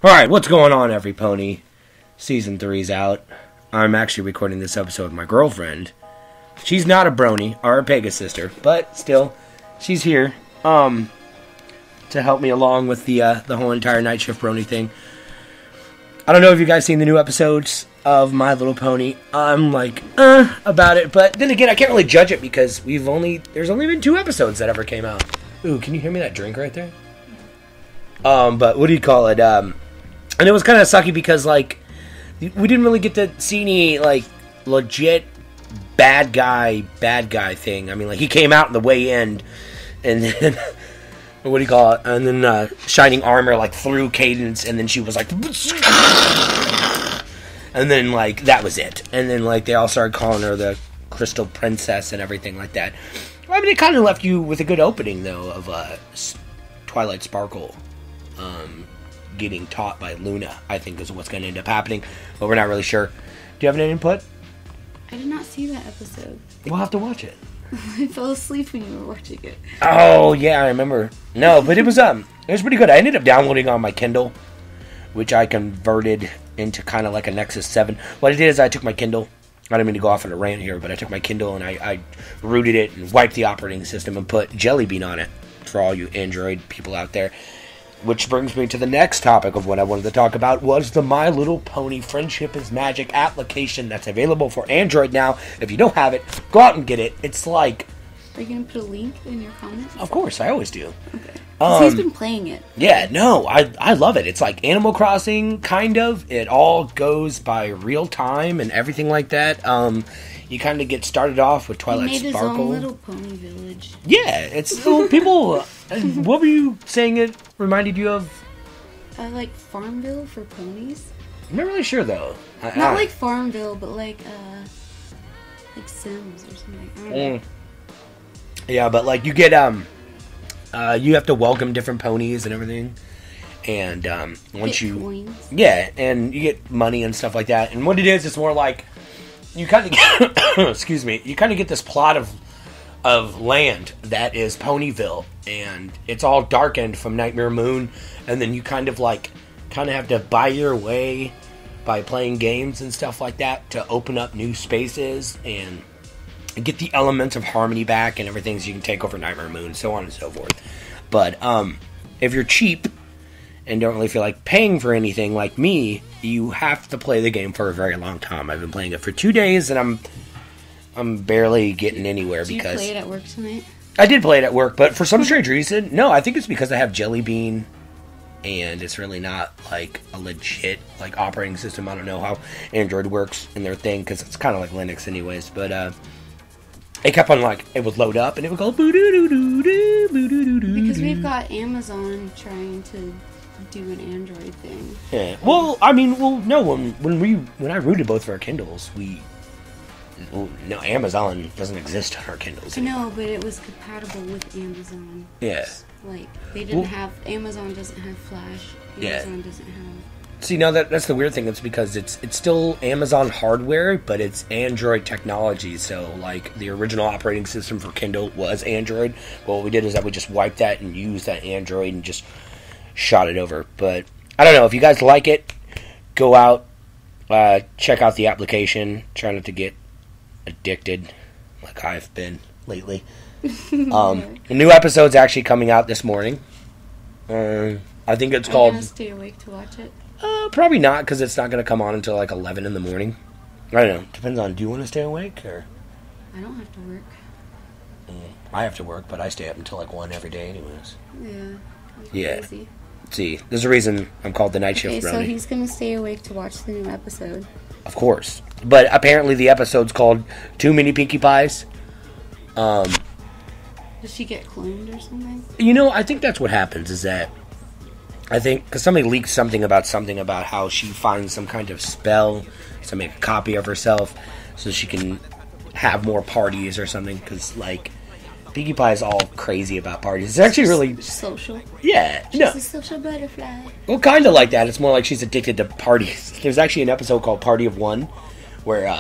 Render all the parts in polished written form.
Alright, what's going on, every pony? Season 3's out. I'm actually recording this episode with my girlfriend. She's not a brony, or a Pega sister, but still, she's here, to help me along with the whole entire Nightshiftbrony thing. I don't know if you guys seen the new episodes of My Little Pony. I'm like, about it, but then again, I can't really judge it because there's only been 2 episodes that ever came out. Ooh, can you hear me that drink right there? But what do you call it, and it was kind of sucky because, like, we didn't really get to see any, like, legit bad guy thing. I mean, like, he came out in the way end, and then, what do you call it? And then, Shining Armor, like, threw Cadence, and then she was like, and then, like, that was it. And then, like, they all started calling her the Crystal Princess and everything like that. I mean, it kind of left you with a good opening, though, of, Twilight Sparkle, getting taught by Luna, I think is what's going to end up happening, but we're not really sure. Do you have any input? I did not see that episode. We'll have to watch it. I fell asleep when you were watching it. Oh, yeah, I remember. No, but it was pretty good. I ended up downloading on my Kindle, which I converted into kind of like a Nexus 7. What I did is I took my Kindle. I didn't mean to go off on a rant here, but I took my Kindle and I rooted it and wiped the operating system and put Jelly Bean on it for all you Android people out there. Which brings me to the next topic of what I wanted to talk about, was the My Little Pony Friendship is Magic application that's available for Android now. If you don't have it, go out and get it. It's like... Are you going to put a link in your comments? Of course, I always do. Okay. He's been playing it. Yeah, no, I love it. It's like Animal Crossing, kind of. It all goes by real time and everything like that. You kind of get started off with Twilight Sparkle. He made his own little pony village. Yeah, it's little people... What were you saying it reminded you of? Like Farmville for ponies. I'm not really sure, though. Not like Farmville, but like Sims or something. I don't know. Yeah, but like you get you have to welcome different ponies and everything, and once you coins. Yeah, and you get money and stuff like that. And what it is, it's more like you kind of get, excuse me, you kind of get this plot of land that is Ponyville, and it's all darkened from Nightmare Moon, and then you kind of have to buy your way by playing games and stuff like that to open up new spaces and get the elements of harmony back and everything, so you can take over Nightmare Moon, so on and so forth. But if you're cheap and don't really feel like paying for anything like me, you have to play the game for a very long time. I've been playing it for 2 days, and I'm barely getting anywhere because... Did you play it at work tonight? I did play it at work, but for some strange reason, no, I think it's because I have Jelly Bean, and it's really not, like, a legit, like, operating system. I don't know how Android works in their thing, because it's kind of like Linux anyways, but, it kept on, like, it would load up, and it would go boo-doo-doo-doo-doo, boo-doo-doo-doo. Because we've got Amazon trying to do an Android thing. Yeah, well, I mean, no, when I rooted both of our Kindles, no, Amazon doesn't exist on our Kindles anymore. No, but it was compatible with Amazon. Yeah. Like, they didn't have... Amazon doesn't have Flash. Amazon doesn't have... See, no, that's the weird thing. It's because it's still Amazon hardware, but it's Android technology. So, like, the original operating system for Kindle was Android. But what we did is that we just wiped that and used that Android and just shot it over. But, I don't know. If you guys like it, go out, check out the application. Try not to get addicted like I've been lately. A new episode's actually coming out this morning. I think it's called... Are you gonna stay awake to watch it? Probably not, because it's not going to come on until like 11 in the morning. I don't know. Depends on, do you want to stay awake, or... I don't have to work. I have to work, but I stay up until like 1 every day anyways. Yeah. Crazy. See, there's a reason I'm called the Nightshiftbrony. Okay, so he's going to stay awake to watch the new episode. Of course. But apparently the episode's called Too Many Pinkie Pies. Does she get cloned or something? You know, I think that's what happens, is that... I think, because somebody leaked something about how she finds some kind of spell to make a copy of herself so she can have more parties or something, because, like, Pinkie Pie is all crazy about parties. It's actually really... Social? Yeah. She's a social butterfly. Well, kind of like that. It's more like she's addicted to parties. There's actually an episode called Party of One, where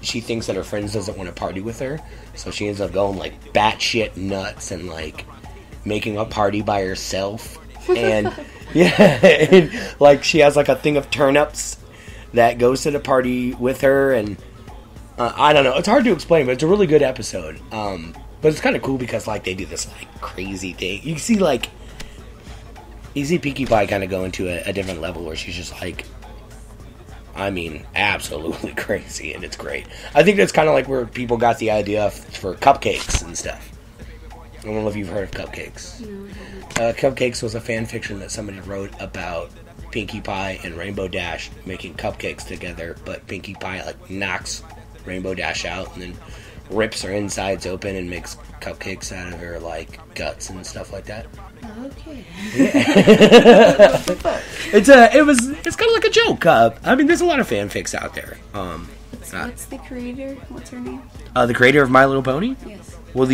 she thinks that her friends doesn't want to party with her, so she ends up going, like, batshit nuts and, like, making a party by herself. And and, like, she has like a thing of turnips that goes to the party with her, and I don't know. It's hard to explain, but it's a really good episode. But it's kind of cool because, like, they do this like crazy thing. You see Pinkie Pie kind of go into a different level where she's just like, I mean, absolutely crazy, and it's great. I think that's kind of like where people got the idea for cupcakes and stuff. I don't know if you've heard of Cupcakes. No, I haven't. Cupcakes was a fan fiction that somebody wrote about Pinkie Pie and Rainbow Dash making cupcakes together, but Pinkie Pie like knocks Rainbow Dash out and then rips her insides open and makes cupcakes out of her like guts and stuff like that. Okay. Yeah. It's kind of like a joke. I mean, there's a lot of fanfics out there. What's the creator? What's her name? The creator of My Little Pony? Yes. Well,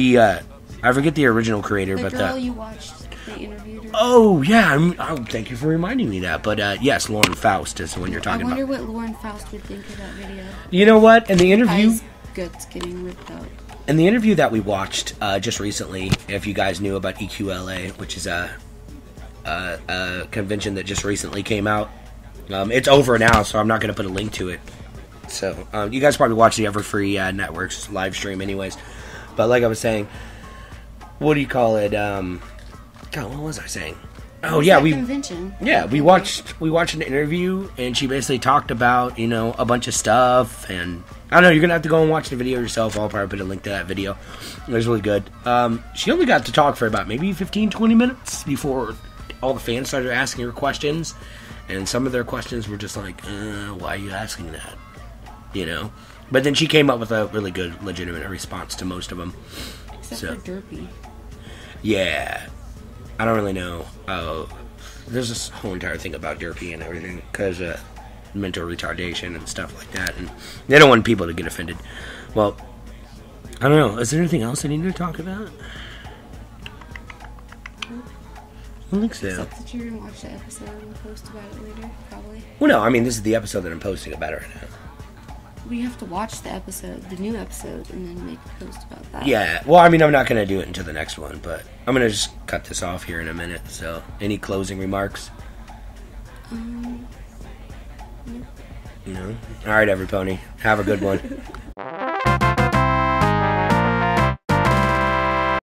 I forget the original creator, The but girl you watched, they interviewed her. Oh yeah, thank you for reminding me that. But yes, Lauren Faust is the one you're talking about. I wonder what Lauren Faust would think of that video. You know what? In the interview, Pie's guts getting ripped out. In the interview that we watched just recently, if you guys knew about eqla, which is a convention that just recently came out, it's over now, so I'm not going to put a link to it. So you guys probably watch the Everfree Network's live stream, anyways. But like I was saying, what do you call it? God, what was I saying? Oh yeah, convention. Yeah, we watched an interview, and she basically talked about a bunch of stuff, and I don't know. You're gonna have to go and watch the video yourself. I'll probably put a link to that video. It was really good. She only got to talk for about maybe 15-20 minutes before all the fans started asking her questions, and some of their questions were just like, "Why are you asking that?" But then she came up with a really good, legitimate response to most of them. Except for Derpy. Yeah. I don't really know. There's this whole entire thing about Derpy and everything because mental retardation and stuff like that, and they don't want people to get offended. Well, I don't know. Is there anything else I need to talk about? I don't think so. Except that you're gonna watch the episode and post about it later, probably. Well, no. I mean, this is the episode that I'm posting about it right now. We have to watch the episode, the new episode, and then make a post about that. Yeah. Well, I mean, I'm not going to do it until the next one, but I'm going to just cut this off here in a minute. So, any closing remarks? No. No? All right, every pony. Have a good one.